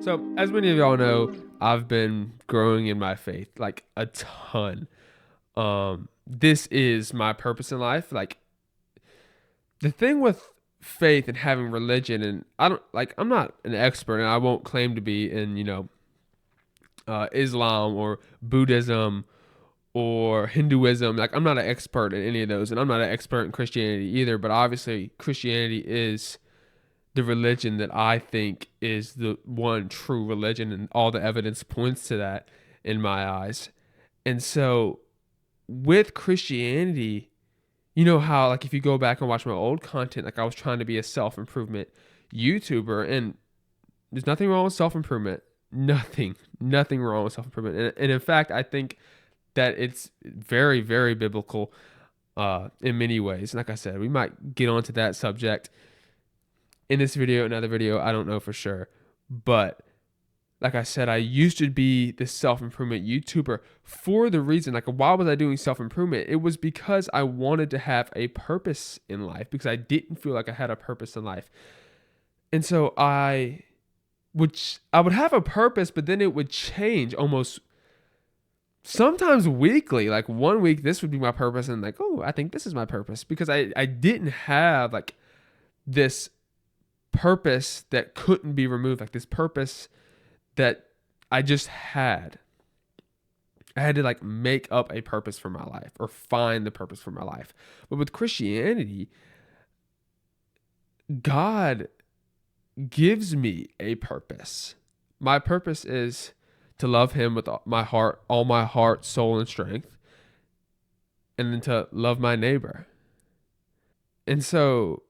So, as many of y'all know, I've been growing in my faith like a ton. This is my purpose in life. Like the thing with faith and having religion, and I'm not an expert, and I won't claim to be in Islam or Buddhism or Hinduism. Like I'm not an expert in any of those, and I'm not an expert in Christianity either. But obviously, Christianity is the religion that I think is the one true religion, and all the evidence points to that in my eyes. And so, with Christianity, you know how, like, if you go back and watch my old content, like, I was trying to be a self improvement YouTuber, and there's nothing wrong with self improvement. Nothing wrong with self improvement. And in fact, I think that it's very, very biblical in many ways. And like I said, we might get onto that subject in this video, another video, I don't know for sure. But like I said, I used to be this self improvement YouTuber for the reason, like, why was I doing self improvement? It was because I wanted to have a purpose in life, because I didn't feel like I had a purpose in life. And so I would have a purpose, but then it would change almost sometimes weekly. Like one week, this would be my purpose, and like, oh, I think this is my purpose, because I didn't have like this purpose that couldn't be removed, like this purpose that I just had. I had to like make up a purpose for my life or find the purpose for my life. But with Christianity, God gives me a purpose. My purpose is to love him with all my heart, soul, and strength, and then to love my neighbor. And so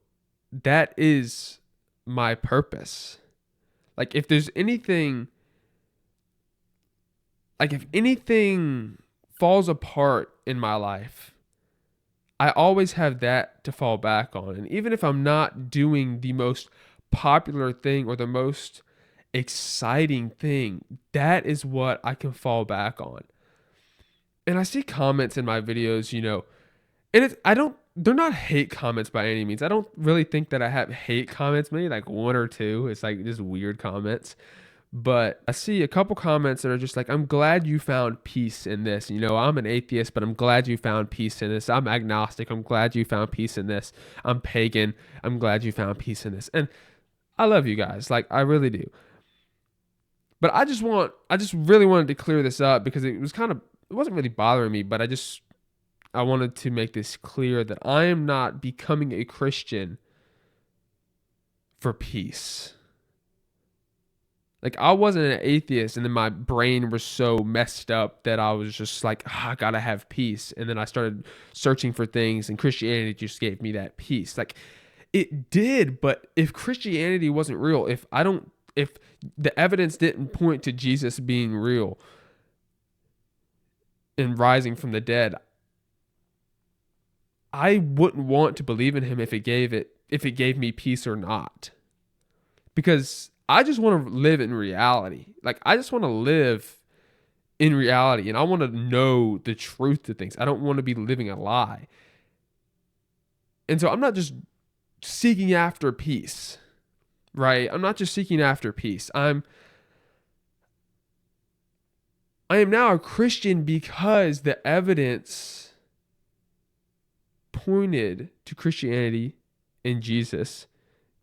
that is my purpose. Like if anything falls apart in my life, I always have that to fall back on. And even if I'm not doing the most popular thing or the most exciting thing, that is what I can fall back on. And I see comments in my videos, and they're not hate comments by any means. I don't really think that I have hate comments, maybe like one or two. It's like just weird comments. But I see a couple comments that are just like, I'm glad you found peace in this. I'm an atheist, but I'm glad you found peace in this. I'm agnostic. I'm glad you found peace in this. I'm pagan. I'm glad you found peace in this. And I love you guys. Like, I really do. But I just really wanted to clear this up, because it wasn't really bothering me, but I wanted to make this clear that I am not becoming a Christian for peace. Like, I wasn't an atheist, and then my brain was so messed up that I was just like, I gotta have peace. And then I started searching for things, and Christianity just gave me that peace. Like, it did, but if Christianity wasn't real, if the evidence didn't point to Jesus being real and rising from the dead, I wouldn't want to believe in him if it gave me peace or not. Because I just want to live in reality. Like, I just want to live in reality, and I want to know the truth to things. I don't want to be living a lie. And so I'm not just seeking after peace, right? I'm not just seeking after peace. I am now a Christian because the evidence pointed to Christianity and Jesus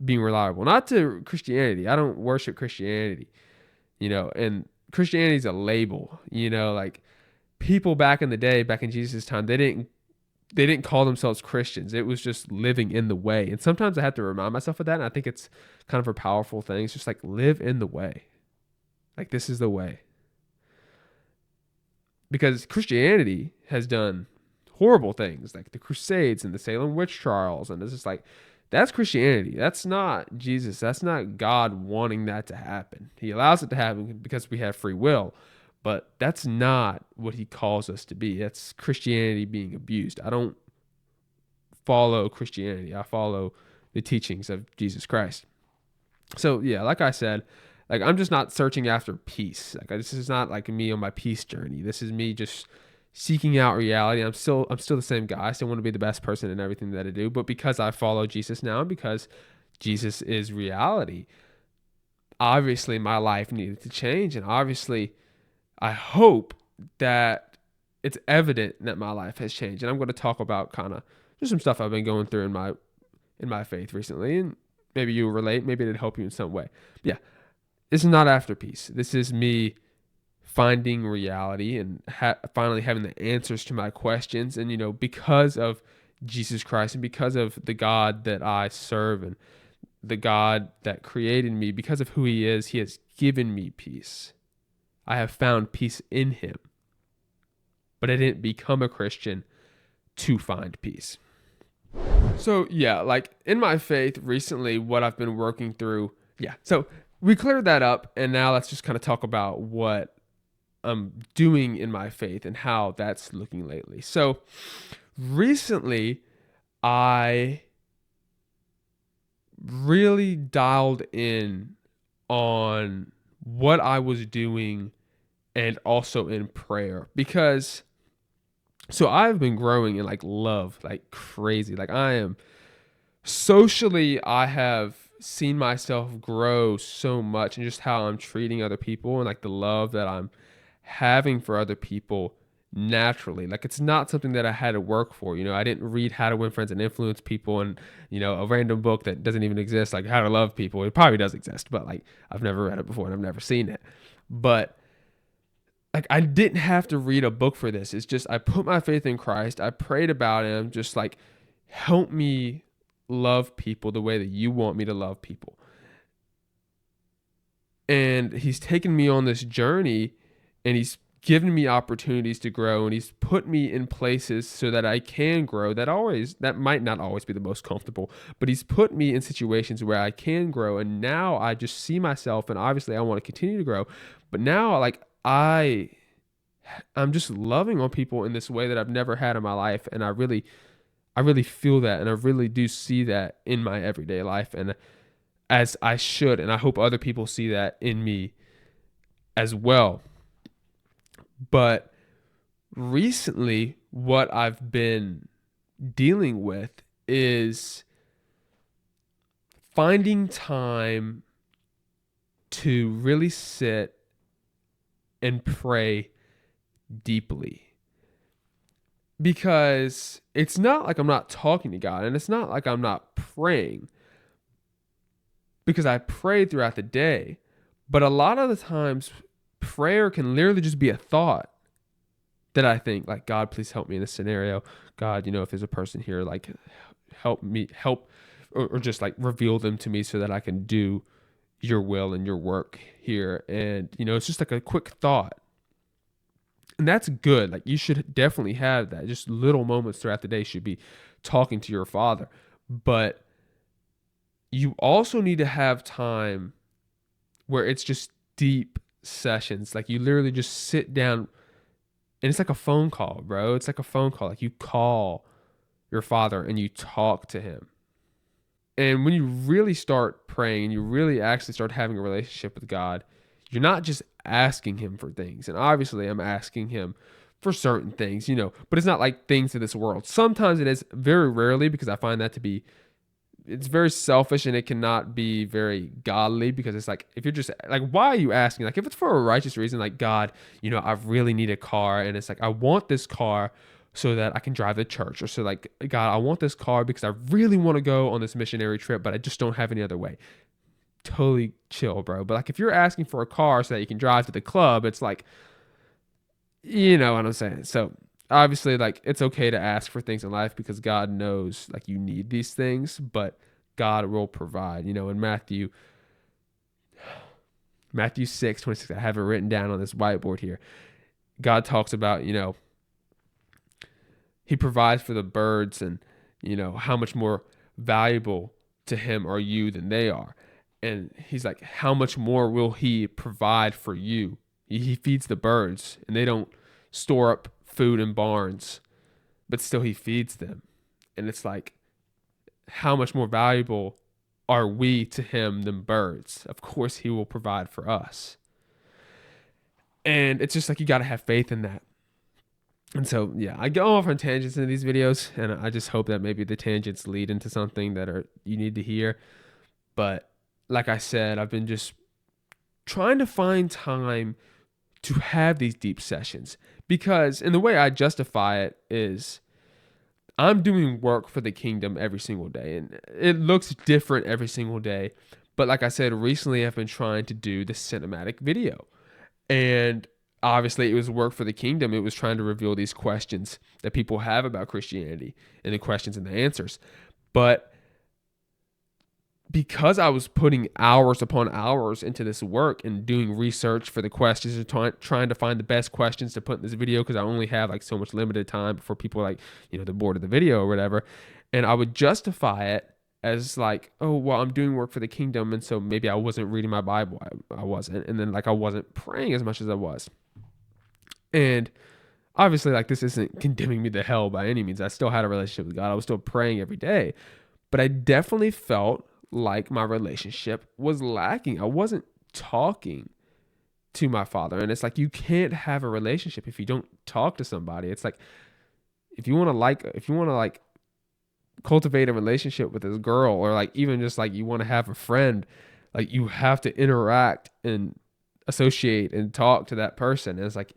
being reliable. Not to Christianity. I don't worship Christianity, and Christianity is a label, like people back in the day, back in Jesus' time, they didn't call themselves Christians. It was just living in the way. And sometimes I have to remind myself of that. And I think it's kind of a powerful thing. It's just like, live in the way. Like, this is the way. Because Christianity has done horrible things, like the Crusades and the Salem witch trials. And it's just like, that's Christianity. That's not Jesus. That's not God wanting that to happen. He allows it to happen because we have free will. But that's not what he calls us to be. That's Christianity being abused. I don't follow Christianity. I follow the teachings of Jesus Christ. So yeah, like I said, like, I'm just not searching after peace. Like, this is not like me on my peace journey. This is me just seeking out reality. I'm still the same guy. I still want to be the best person in everything that I do. But because I follow Jesus now, because Jesus is reality, obviously my life needed to change. And obviously, I hope that it's evident that my life has changed. And I'm going to talk about kind of just some stuff I've been going through in my faith recently. And maybe you relate. Maybe it'd help you in some way. But yeah, this is not After Peace. This is me finding reality and finally having the answers to my questions. And, because of Jesus Christ and because of the God that I serve and the God that created me, because of who he is, he has given me peace. I have found peace in him. But I didn't become a Christian to find peace. So yeah, like in my faith recently, what I've been working through. Yeah. So we cleared that up. And now let's just kind of talk about what I'm doing in my faith and how that's looking lately. So recently, I really dialed in on what I was doing and also in prayer, because so I've been growing in like love like crazy. Like I am socially, I have seen myself grow so much, and just how I'm treating other people and like the love that I'm having for other people naturally. Like it's not something that I had to work for. I didn't read How to Win Friends and Influence People and, a random book that doesn't even exist, like How to Love People. It probably does exist, but like I've never read it before and I've never seen it. But like I didn't have to read a book for this. It's just I put my faith in Christ. I prayed about him, just like help me love people the way that you want me to love people. And he's taken me on this journey, and he's given me opportunities to grow, and he's put me in places so that I can grow. That might not always be the most comfortable, but he's put me in situations where I can grow. And now I just see myself, and obviously I want to continue to grow, but now like I'm just loving on people in this way that I've never had in my life. And I really feel that, and I really do see that in my everyday life, and as I should, and I hope other people see that in me as well. But recently, what I've been dealing with is finding time to really sit and pray deeply. Because it's not like I'm not talking to God, and it's not like I'm not praying, because I pray throughout the day. But a lot of the times, prayer can literally just be a thought that I think, like, God, please help me in this scenario. God, if there's a person here, like, help me, or just like reveal them to me so that I can do your will and your work here. And, it's just like a quick thought. And that's good. Like you should definitely have that. Just little moments throughout the day should be talking to your Father. But you also need to have time where it's just deep sessions. Like you literally just sit down, and it's like a phone call, bro. It's like a phone call. Like you call your Father and you talk to him. And when you really start praying and you really actually start having a relationship with God, you're not just asking him for things. And obviously I'm asking him for certain things, but it's not like things of this world. Sometimes it is, very rarely, because I find that to be, it's very selfish, and it cannot be very godly, because it's like, if you're just like, why are you asking? Like if it's for a righteous reason, like God, I really need a car, and it's like, I want this car so that I can drive to church, or so like, God, I want this car because I really want to go on this missionary trip, but I just don't have any other way. Totally chill, bro. But like if you're asking for a car so that you can drive to the club, it's like, you know what I'm saying? So obviously, like, it's okay to ask for things in life because God knows like you need these things, but God will provide. In Matthew 6:26, I have it written down on this whiteboard here. God talks about, he provides for the birds, and how much more valuable to him are you than they are. And he's like, how much more will he provide for you? He feeds the birds, and they don't store up food in barns, but still he feeds them. And it's like, how much more valuable are we to him than birds? Of course he will provide for us. And it's just like, you got to have faith in that. And so, yeah, I go off on tangents in these videos, and I just hope that maybe the tangents lead into something that you need to hear. But like I said, I've been just trying to find time to have these deep sessions. Because, and the way I justify it is, I'm doing work for the kingdom every single day, and it looks different every single day. But like I said, recently I've been trying to do the cinematic video. And obviously, it was work for the kingdom. It was trying to reveal these questions that people have about Christianity and the questions and the answers. But because I was putting hours upon hours into this work and doing research for the questions and trying to find the best questions to put in this video, because I only have like so much limited time before people like, they're bored of the video or whatever. And I would justify it as like, oh, well, I'm doing work for the kingdom. And so maybe I wasn't reading my Bible. I wasn't. And then like I wasn't praying as much as I was. And obviously, like, this isn't condemning me to hell by any means. I still had a relationship with God. I was still praying every day. But I definitely felt like my relationship was lacking. I wasn't talking to my Father. And it's like, you can't have a relationship if you don't talk to somebody. It's like, if you want to cultivate a relationship with this girl, or like even just like you want to have a friend, like you have to interact and associate and talk to that person. And it's like,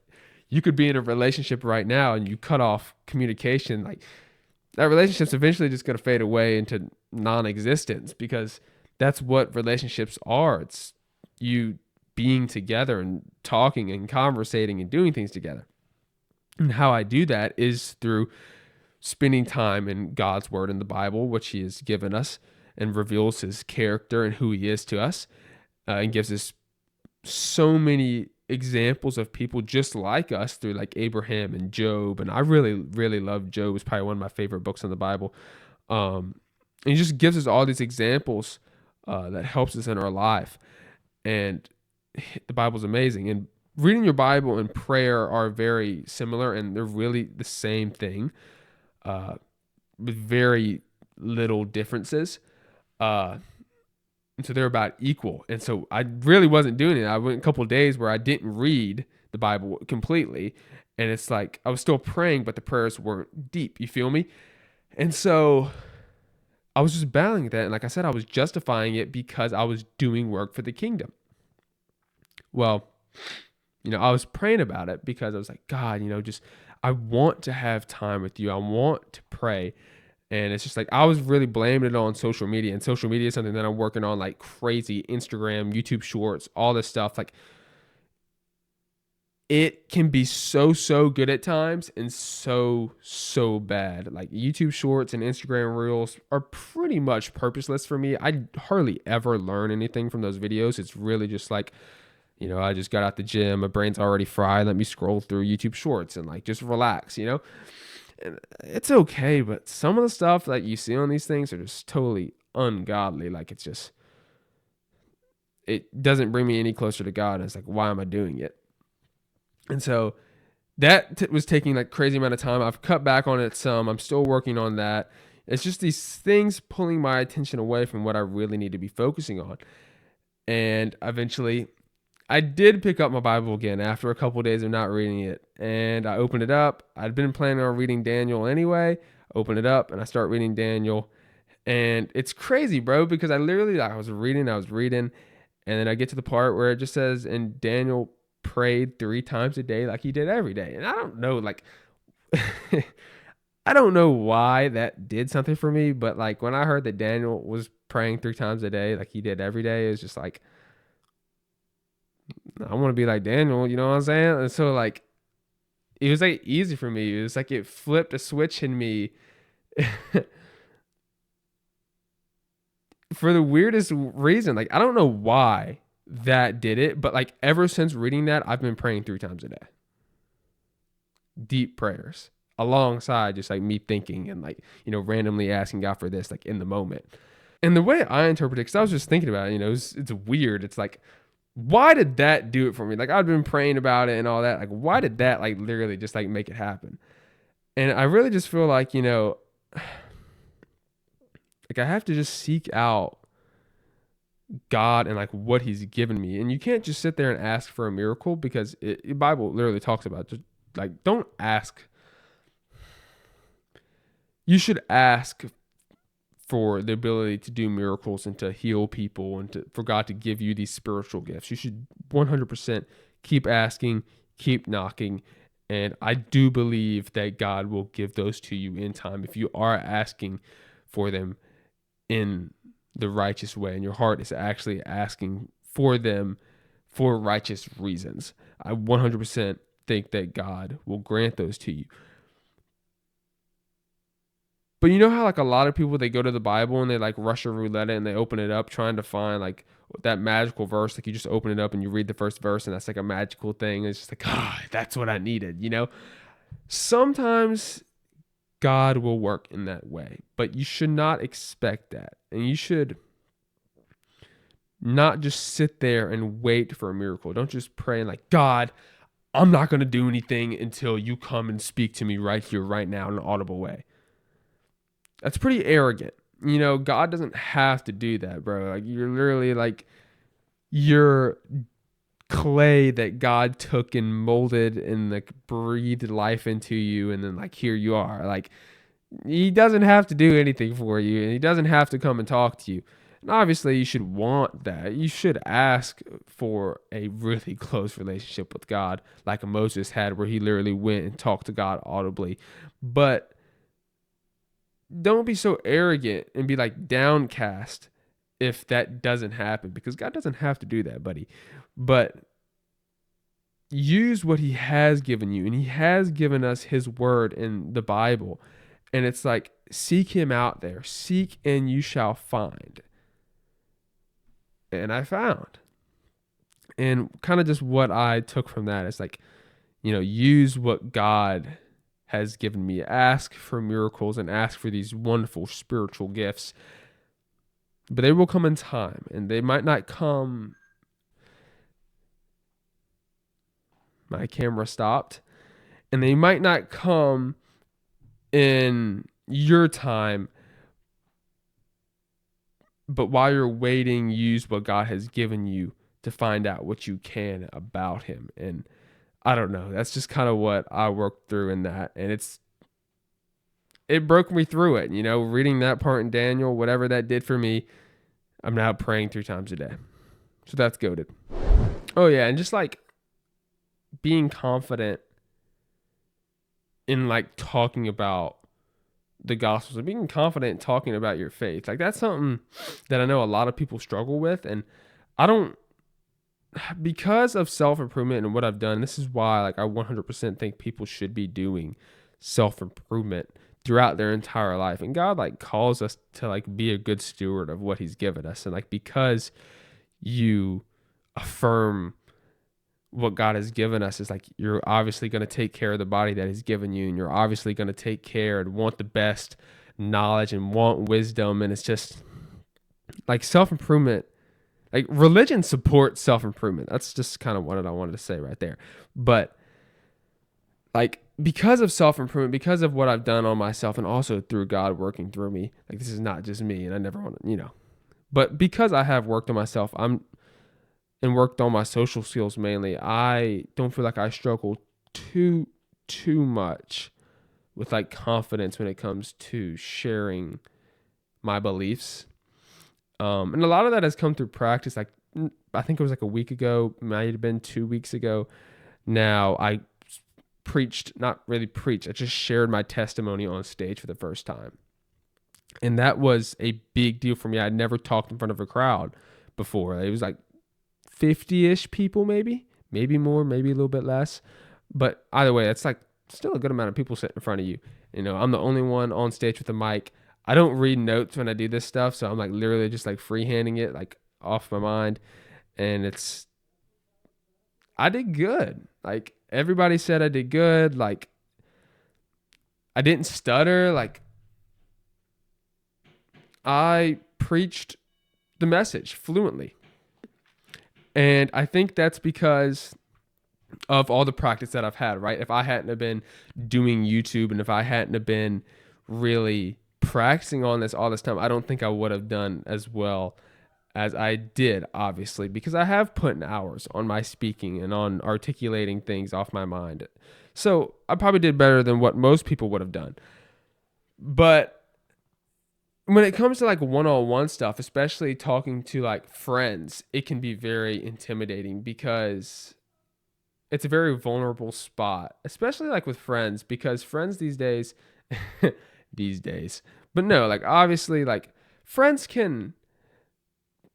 you could be in a relationship right now and you cut off communication, like that relationship's eventually just going to fade away into non-existence, because that's what relationships are. It's you being together and talking and conversating and doing things together. And how I do that is through spending time in God's word in the Bible, which he has given us, and reveals his character and who he is to us, and gives us so many examples of people just like us through like Abraham and Job. And I really, really love Job. It's probably one of my favorite books in the Bible. And he just gives us all these examples that helps us in our life. And the Bible's amazing. And reading your Bible and prayer are very similar, and they're really the same thing, with very little differences. And so they're about equal. And so I really wasn't doing it. I went a couple of days where I didn't read the Bible completely. And it's like I was still praying, but the prayers weren't deep. You feel me? And so I was just battling that. And like I said, I was justifying it because I was doing work for the kingdom. Well, I was praying about it because I was like, God, I want to have time with you. I want to pray. And it's just like, I was really blaming it on social media. And social media is something that I'm working on like crazy. Instagram, YouTube Shorts, all this stuff. Like, it can be so, so good at times and so, so bad. Like, YouTube Shorts and Instagram Reels are pretty much purposeless for me. I hardly ever learn anything from those videos. It's really just like, I just got out the gym. My brain's already fried. Let me scroll through YouTube Shorts and like just relax, And it's okay, but some of the stuff that you see on these things are just totally ungodly. Like, it doesn't bring me any closer to God. And it's like, why am I doing it? And so that was taking like crazy amount of time. I've cut back on it some. I'm still working on that. It's just these things pulling my attention away from what I really need to be focusing on. And eventually I did pick up my Bible again after a couple of days of not reading it. And I opened it up. I'd been planning on reading Daniel anyway. Open it up and I start reading Daniel. And it's crazy, bro, because I was reading. And then I get to the part where it just says, and Daniel prayed 3 times a day like he did every day. And I don't know, like, I don't know why that did something for me. But like when I heard that Daniel was praying 3 times a day like he did every day, it was just like, I want to be like Daniel, you know what I'm saying? And so like, it was like easy for me. It was like it flipped a switch in me for the weirdest reason. Like, I don't know why that did it, but like ever since reading that, I've been praying 3 times a day. Deep prayers alongside just like me thinking and like, randomly asking God for this, like in the moment. And the way I interpret it, because I was just thinking about it, it's weird. It's like, why did that do it for me? Like, I've been praying about it and all that. Like, why did that like literally just like make it happen? And I really just feel like, like I have to just seek out God and like what he's given me. And you can't just sit there and ask for a miracle, because the Bible literally talks about just like, don't ask. You should ask for the ability to do miracles and to heal people and for God to give you these spiritual gifts. You should 100% keep asking, keep knocking, and I do believe that God will give those to you in time if you are asking for them in the righteous way and your heart is actually asking for them for righteous reasons. I 100% think that God will grant those to you. But you know how like a lot of people, they go to the Bible and they like Russian roulette and they open it up trying to find like that magical verse. Like you just open it up and you read the first verse and that's like a magical thing. It's just like, that's what I needed, you know? Sometimes God will work in that way, but you should not expect that. And you should not just sit there and wait for a miracle. Don't just pray and like, God, I'm not going to do anything until you come and speak to me right here, right now in an audible way. That's pretty arrogant. You know, God doesn't have to do that, bro. Like you're literally like, you're clay that God took and molded and like breathed life into you. And then like, here you are. Like he doesn't have to do anything for you and he doesn't have to come and talk to you. And obviously you should want that. You should ask for a really close relationship with God like Moses had where he literally went and talked to God audibly. But don't be so arrogant and be like downcast if that doesn't happen because God doesn't have to do that, buddy. But use what he has given you and he has given us his word in the Bible. And it's like, seek him out there. Seek and you shall find. And I found. And kind of just what I took from that is like, use what God has given me. Ask for miracles and ask for these wonderful spiritual gifts. But they will come in time and they might not come. My camera stopped. And they might not come in your time. But while you're waiting, use what God has given you to find out what you can about him. And I don't know. That's just kind of what I worked through in that. And it broke me through it. Reading that part in Daniel, whatever that did for me, I'm now praying 3 times a day. So that's goated. Oh yeah. And just like being confident in like talking about the Gospels and being confident in talking about your faith. Like that's something that I know a lot of people struggle with. And because of self-improvement and what I've done, this is why like I 100% think people should be doing self-improvement throughout their entire life. And God like calls us to like be a good steward of what he's given us. And like because you affirm what God has given us, is like you're obviously going to take care of the body that he's given you, and you're obviously going to take care and want the best knowledge and want wisdom. And it's just like self-improvement. Like religion supports self-improvement. That's just kind of what I wanted to say right there. But like because of self-improvement, because of what I've done on myself and also through God working through me, like this is not just me and I never want to, but because I have worked on myself, and worked on my social skills mainly, I don't feel like I struggle too much with like confidence when it comes to sharing my beliefs. And a lot of that has come through practice. Like I think it was like a week ago, might have been 2 weeks ago. Now I not really preached. I just shared my testimony on stage for the first time. And that was a big deal for me. I'd never talked in front of a crowd before. It was like 50-ish people, maybe more, maybe a little bit less. But either way, it's like still a good amount of people sitting in front of you. I'm the only one on stage with a mic. I don't read notes when I do this stuff, so I'm like literally just like freehanding it, like off my mind. And I did good. Like everybody said I did good. Like I didn't stutter. Like I preached the message fluently. And I think that's because of all the practice that I've had, right? If I hadn't have been doing YouTube and if I hadn't have been really practicing on this all this time, I don't think I would have done as well as I did, obviously, because I have put in hours on my speaking and on articulating things off my mind. So I probably did better than what most people would have done. But when it comes to like one-on-one stuff, especially talking to like friends, it can be very intimidating because it's a very vulnerable spot, especially like with friends, because friends these days, these days, but no, like obviously, like friends can,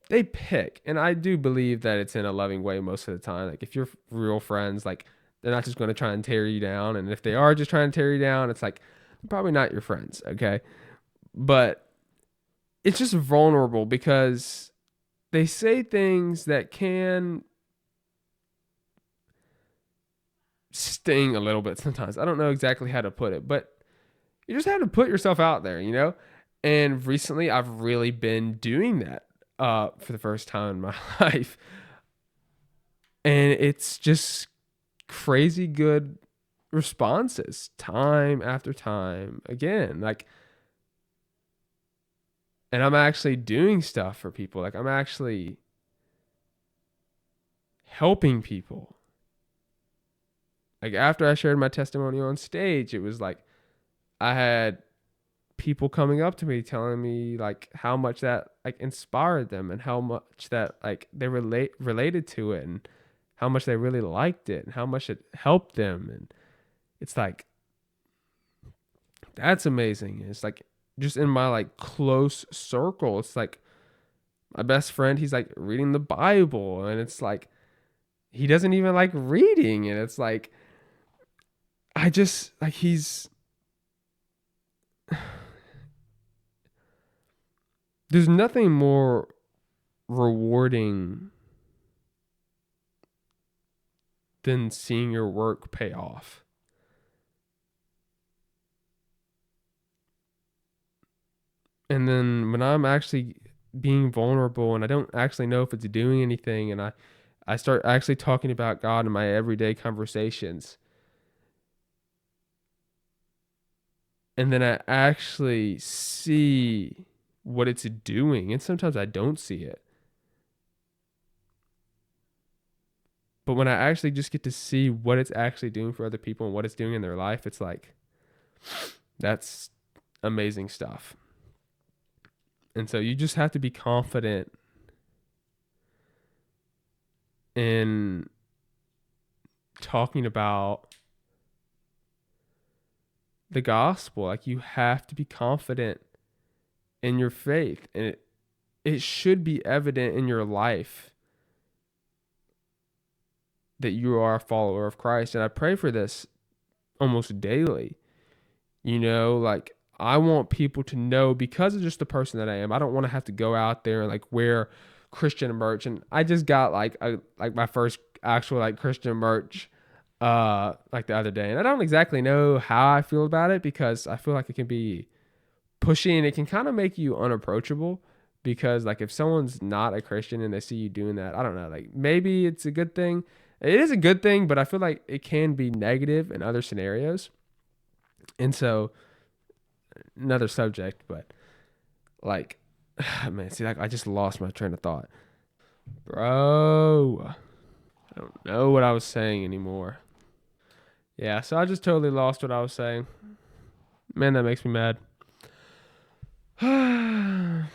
they pick, and I do believe that it's in a loving way most of the time. Like if you're real friends, like they're not just going to try and tear you down, and if they are just trying to tear you down, it's like probably not your friends, okay? But it's just vulnerable because they say things that can sting a little bit sometimes. I don't know exactly how to put it, but you just have to put yourself out there, you know? And recently I've really been doing that for the first time in my life. And it's just crazy good responses time after time again. Like, and I'm actually doing stuff for people. Like, I'm actually helping people. Like, after I shared my testimony on stage, it was like I had people coming up to me telling me like how much that like inspired them and how much that like they related to it and how much they really liked it and how much it helped them. And it's like that's amazing. It's like just in my like close circle, it's like my best friend, he's like reading the Bible, and it's like he doesn't even like reading, and it's like I just like he's there's nothing more rewarding than seeing your work pay off. And then when I'm actually being vulnerable and I don't actually know if it's doing anything, and I start actually talking about God in my everyday conversations, and then I actually see what it's doing, and sometimes I don't see it. But when I actually just get to see what it's actually doing for other people and what it's doing in their life, it's like that's amazing stuff. And so you just have to be confident in talking about the gospel. Like you have to be confident in your faith, and it should be evident in your life that you are a follower of Christ. And I pray for this almost daily. You know, like I want people to know because of just the person that I am. I don't want to have to go out there and like wear Christian merch. And I just got like my first actual like Christian merch like the other day. And I don't exactly know how I feel about it because I feel like it can be pushy and it can kind of make you unapproachable because like if someone's not a Christian and they see you doing that, I don't know, like maybe it's a good thing. It is a good thing, but I feel like it can be negative in other scenarios. And so another subject, but like man, see like I just lost my train of thought. Bro, I don't know what I was saying anymore. Yeah, so I just totally lost what I was saying. Man, that makes me mad. Yeah,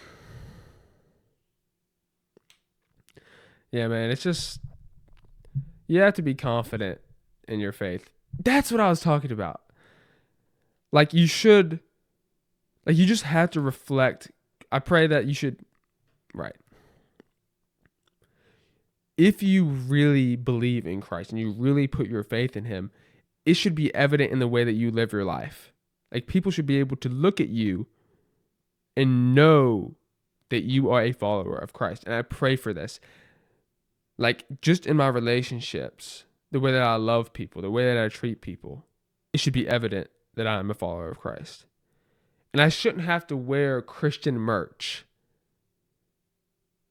man, it's just you have to be confident in your faith. That's what I was talking about. Like you should like you just have to reflect. I pray that you should right. If you really believe in Christ and you really put your faith in him, it should be evident in the way that you live your life. Like people should be able to look at you and know that you are a follower of Christ. And I pray for this. Like just in my relationships, the way that I love people, the way that I treat people, it should be evident that I'm a follower of Christ. And I shouldn't have to wear Christian merch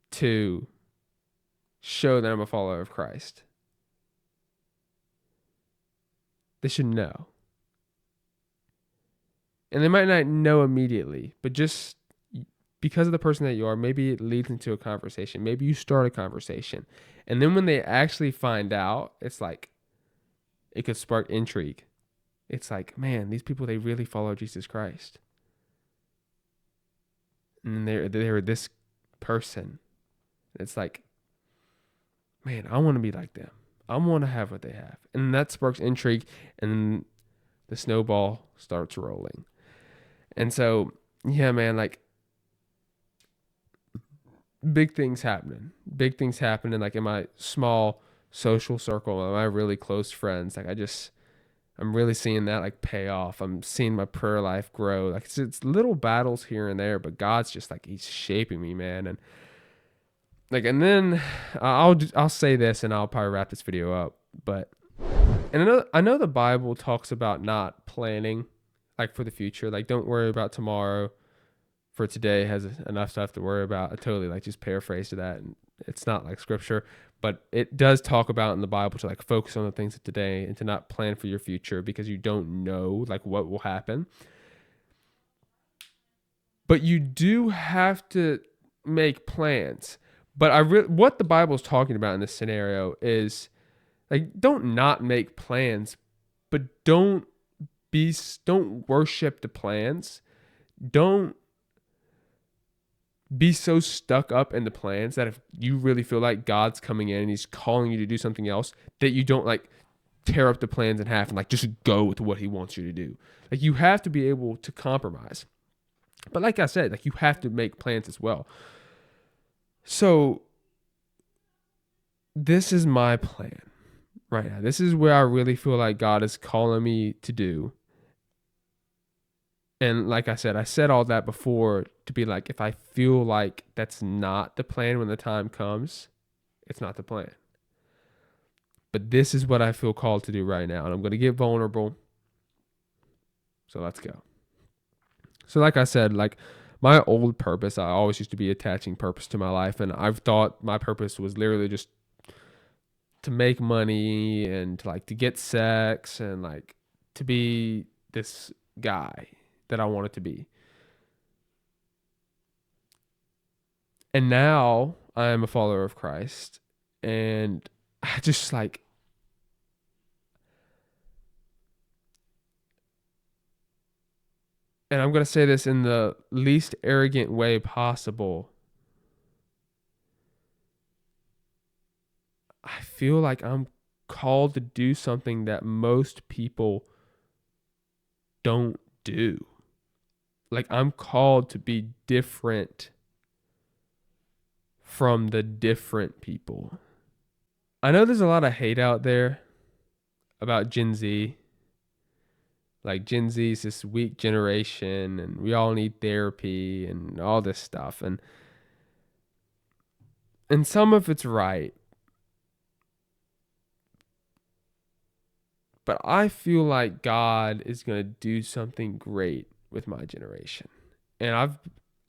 to show that I'm a follower of Christ. They should know. And they might not know immediately, but just because of the person that you are, maybe it leads into a conversation. Maybe you start a conversation. And then when they actually find out, it's like it could spark intrigue. It's like, man, these people, they really follow Jesus Christ. and they're this person. It's like, man, I want to be like them. I want to have what they have. And that sparks intrigue, and the snowball starts rolling. And so, yeah, man, like big things happening. Big things happening like in my small social circle, my really close friends. Like I'm really seeing that like pay off. I'm seeing my prayer life grow. Like it's little battles here and there, but God's just like he's shaping me, man. And like, and then I'll say this, and I'll probably wrap this video up. But and I know the Bible talks about not planning like for the future. Like, don't worry about tomorrow, for today has enough stuff to worry about. I totally like just paraphrased that, and it's not like scripture, but it does talk about in the Bible to like focus on the things of today and to not plan for your future because you don't know like what will happen. But you do have to make plans. But what the Bible is talking about in this scenario is like don't not make plans, but don't worship the plans. Don't be so stuck up in the plans that if you really feel like God's coming in and he's calling you to do something else, that you don't like tear up the plans in half and like just go with what he wants you to do. Like you have to be able to compromise. But like I said, like you have to make plans as well. So this is my plan right now. This is where I really feel like God is calling me to do. And like I said all that before to be like, if I feel like that's not the plan when the time comes, it's not the plan. But this is what I feel called to do right now. And I'm going to get vulnerable. So let's go. So like I said, like my old purpose, I always used to be attaching purpose to my life. And I've thought my purpose was literally just to make money and to get sex and like to be this guy that I wanted to be. And now I am a follower of Christ, and I just like, and I'm going to say this in the least arrogant way possible. I feel like I'm called to do something that most people don't do. Like I'm called to be different from the different people. I know there's a lot of hate out there about Gen Z. Like Gen Z is this weak generation and we all need therapy and all this stuff. And some of it's right. But I feel like God is going to do something great with my generation. And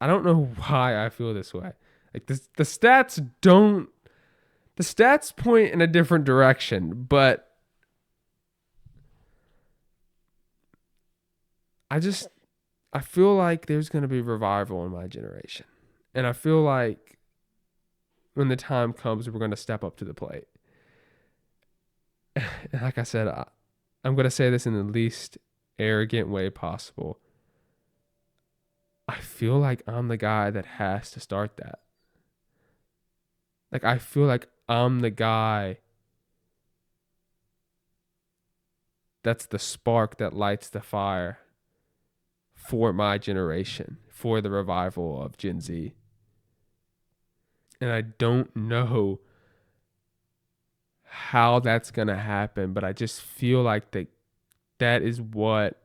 I don't know why I feel this way. Like the stats point in a different direction, but I feel like there's going to be revival in my generation. And I feel like when the time comes, we're going to step up to the plate. And like I said, I'm going to say this in the least arrogant way possible. I feel like I'm the guy that has to start that. Like, I feel like I'm the guy that's the spark that lights the fire for my generation, for the revival of Gen Z. And I don't know how that's going to happen, but I just feel like that is what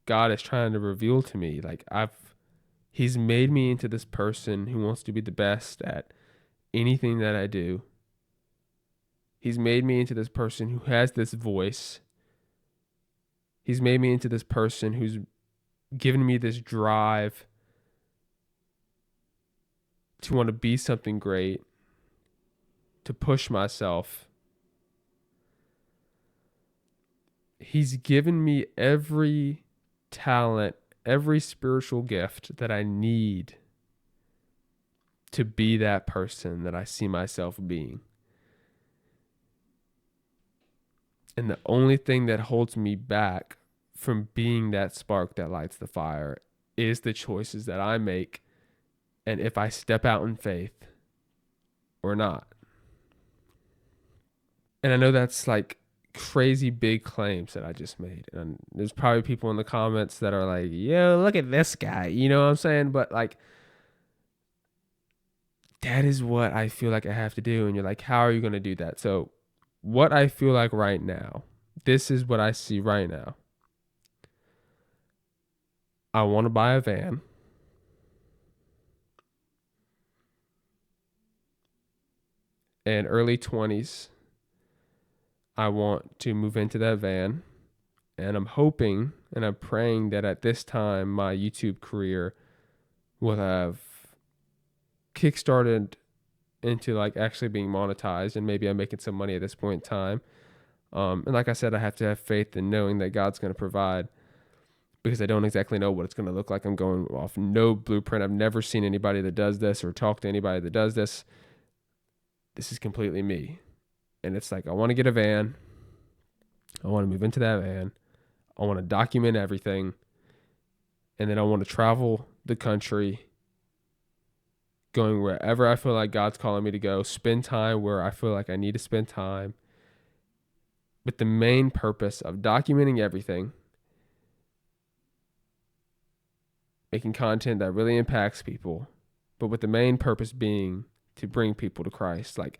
God is trying to reveal to me. Like he's made me into this person who wants to be the best at anything that I do. He's made me into this person who has this voice. He's made me into this person who's given me this drive to want to be something great, to push myself. He's given me every talent, every spiritual gift that I need to be that person that I see myself being. And the only thing that holds me back from being that spark that lights the fire is the choices that I make and if I step out in faith or not. And I know that's like crazy big claims that I just made. And there's probably people in the comments that are like, yo, look at this guy. You know what I'm saying? But like, that is what I feel like I have to do. And you're like, how are you going to do that? So, what I feel like right now, this is what I see right now. I want to buy a van. And early 20s, I want to move into that van. And I'm hoping and I'm praying that at this time, my YouTube career will have kickstarted into like actually being monetized, and maybe I'm making some money at this point in time. And like I said, I have to have faith in knowing that God's going to provide, because I don't exactly know what it's going to look like. I'm going off no blueprint. I've never seen anybody that does this or talked to anybody that does this. This is completely me. And it's like, I want to get a van. I want to move into that van. I want to document everything. And then I want to travel the country, going wherever I feel like God's calling me to go, spend time where I feel like I need to spend time, with the main purpose of documenting everything, making content that really impacts people, but with the main purpose being to bring people to Christ, like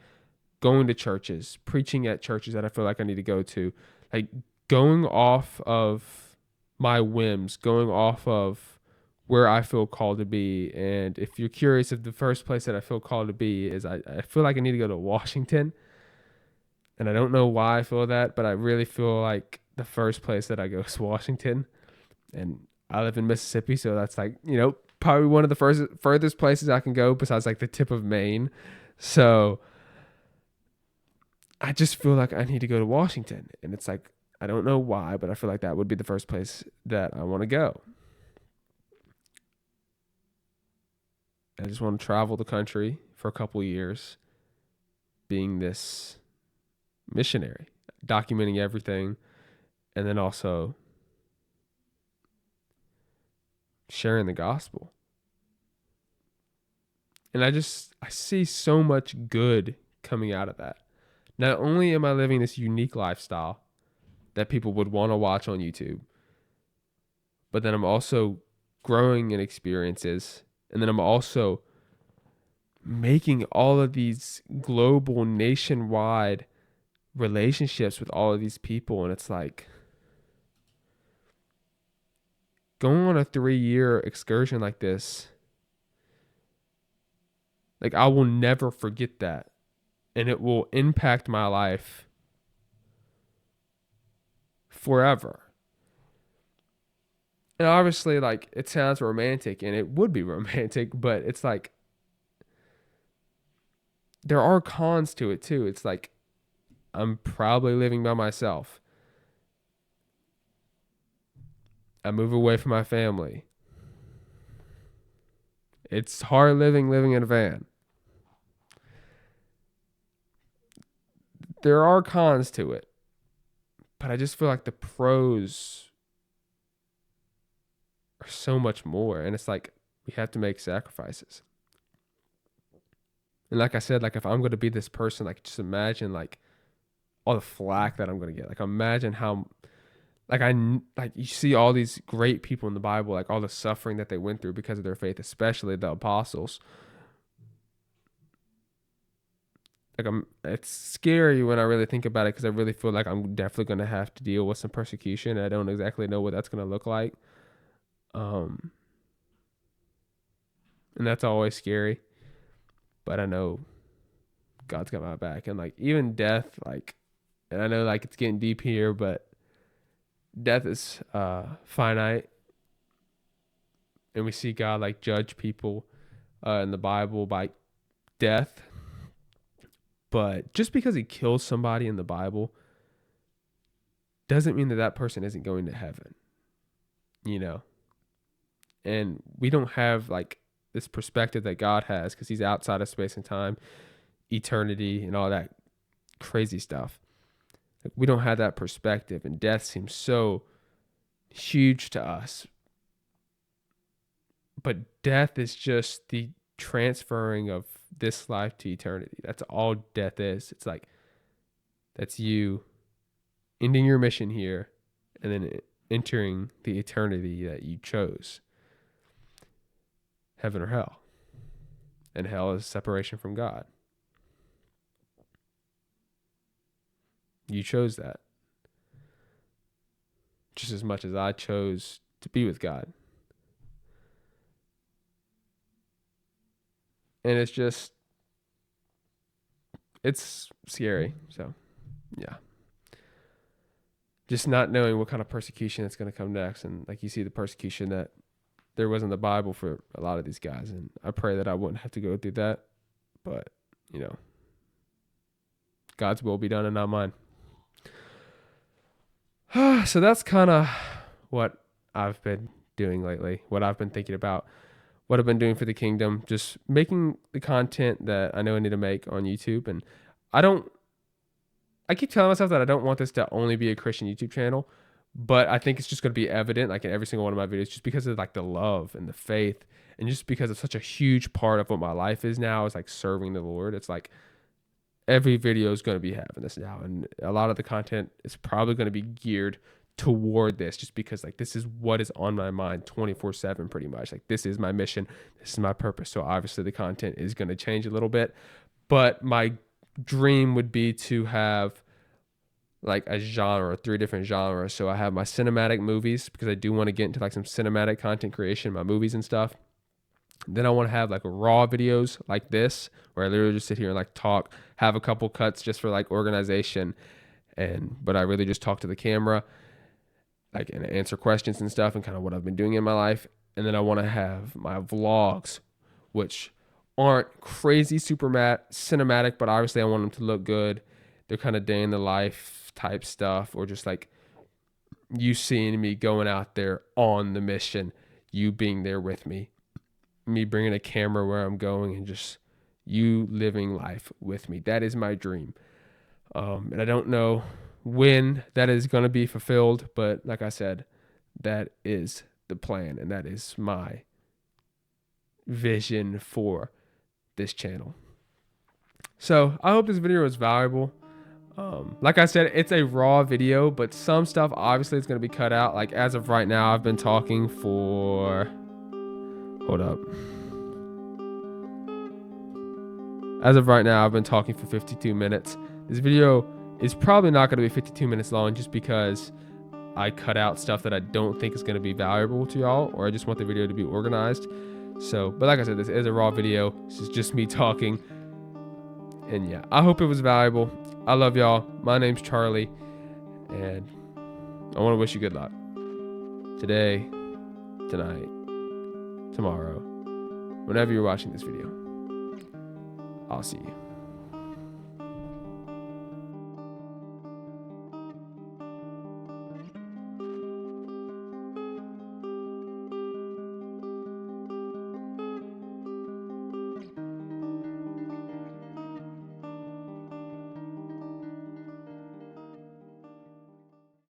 going to churches, preaching at churches that I feel like I need to go to, like going off of my whims, going off of where I feel called to be. And if you're curious, if the first place that I feel called to be is I feel like I need to go to Washington. And I don't know why I feel that, but I really feel like the first place that I go is Washington. And I live in Mississippi, so that's like, probably one of the furthest places I can go besides like the tip of Maine. So I just feel like I need to go to Washington. And it's like, I don't know why, but I feel like that would be the first place that I want to go. I just want to travel the country for a couple of years, being this missionary, documenting everything, and then also sharing the gospel. And I see so much good coming out of that. Not only am I living this unique lifestyle that people would want to watch on YouTube, but then I'm also growing in experiences. And then I'm also making all of these global, nationwide relationships with all of these people. And it's like going on a 3-year excursion like this. Like, I will never forget that. And it will impact my life forever. And obviously, like, it sounds romantic, and it would be romantic, but it's like, there are cons to it too. It's like, I'm probably living by myself. I move away from my family. It's hard living in a van. There are cons to it, but I just feel like the pros are so much more. And it's like, we have to make sacrifices. And like I said, like, if I'm going to be this person, like, just imagine like all the flack that I'm going to get. Like, imagine how, like you see all these great people in the Bible, like all the suffering that they went through because of their faith, especially the apostles. Like, it's scary when I really think about it, because I really feel like I'm definitely going to have to deal with some persecution. And I don't exactly know what that's going to look like. And that's always scary, but I know God's got my back. And like, even death, like, and I know like it's getting deep here, but death is finite, and we see God like judge people in the Bible by death. But just because he kills somebody in the Bible doesn't mean that that person isn't going to heaven, And we don't have like this perspective that God has, because he's outside of space and time, eternity, and all that crazy stuff. Like, we don't have that perspective, and death seems so huge to us. But death is just the transferring of this life to eternity. That's all death is. It's like, that's you ending your mission here and then entering the eternity that you chose, heaven or hell. And hell is separation from God. You chose that just as much as I chose to be with God. And it's scary. So, yeah. Just not knowing what kind of persecution it's going to come next. And like you see the persecution that there was in the Bible for a lot of these guys. And I pray that I wouldn't have to go through that. But, God's will be done and not mine. So that's kind of what I've been doing lately, what I've been thinking about, what I've been doing for the kingdom, just making the content that I know I need to make on YouTube. And I keep telling myself that I don't want this to only be a Christian YouTube channel, but I think it's just going to be evident, like in every single one of my videos, just because of like the love and the faith, and just because it's such a huge part of what my life is now, is like serving the Lord. It's like every video is going to be having this now, and a lot of the content is probably going to be geared toward this, just because like this is what is on my mind 24/7 pretty much. Like this is my mission, this is my purpose. So obviously the content is going to change a little bit, but my dream would be to have like a genre, 3 different genres. So I have my cinematic movies, because I do want to get into like some cinematic content creation, my movies and stuff. Then I want to have like raw videos like this, where I literally just sit here and like talk, have a couple cuts just for like organization, but I really just talk to the camera, like, and answer questions and stuff, and kind of what I've been doing in my life. And then I want to have my vlogs, which aren't crazy super cinematic, but obviously I want them to look good. They're kind of day in the life type stuff, or just like you seeing me going out there on the mission, you being there with me bringing a camera where I'm going, and just you living life with me. That is my dream. And I don't know when that is going to be fulfilled, but like I said, that is the plan, and that is my vision for this channel. So I hope this video was valuable. Like I said, it's a raw video, but some stuff obviously is going to be cut out. Like as of right now, I've been talking for, As of right now, I've been talking for 52 minutes. This video is probably not going to be 52 minutes long, just because I cut out stuff that I don't think is going to be valuable to y'all, or I just want the video to be organized. So, but like I said, this is a raw video. This is just me talking. And yeah, I hope it was valuable. I love y'all. My name's Charlie, and I want to wish you good luck today, tonight, tomorrow, whenever you're watching this video. I'll see you.